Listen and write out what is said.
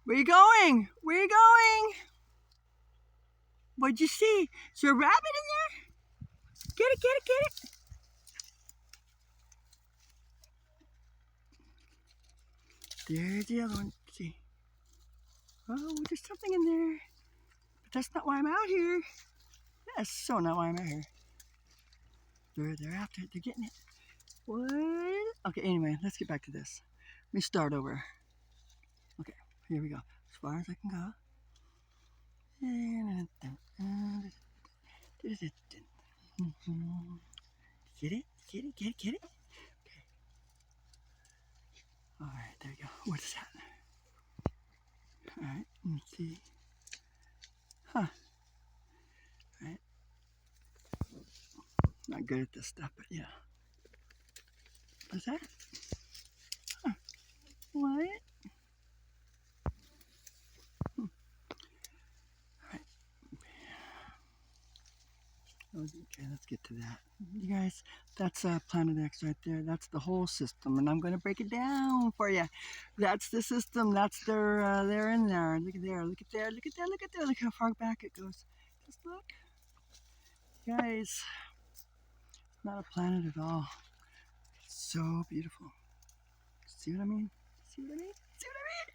Where you going? Where you going? What'd you see? Is there a rabbit in there? Get it, get it, get it. There's the other one. Let's see. Oh, there's something in there. But that's not why I'm out here. That's so not why I'm out here. They're after it. They're getting it. What? Okay, anyway, let's get back to this. Let me start over. Okay, here we go. As far as I can go. Get it? Get it? Get it? Get it? Okay. All right, there you go. What is that? All right, let's see. Huh. All right. Not good at this stuff, but yeah. What's that? Huh. What? Okay, let's get to that. You guys, that's Planet X right there. That's the whole system, and I'm going to break it down for you. That's the system. That's their, they're in there. Look at there. Look at there. Look at there. Look at there. Look how far back it goes. Just look. Guys, it's not a planet at all. It's so beautiful. See what I mean? See what I mean? See what I mean?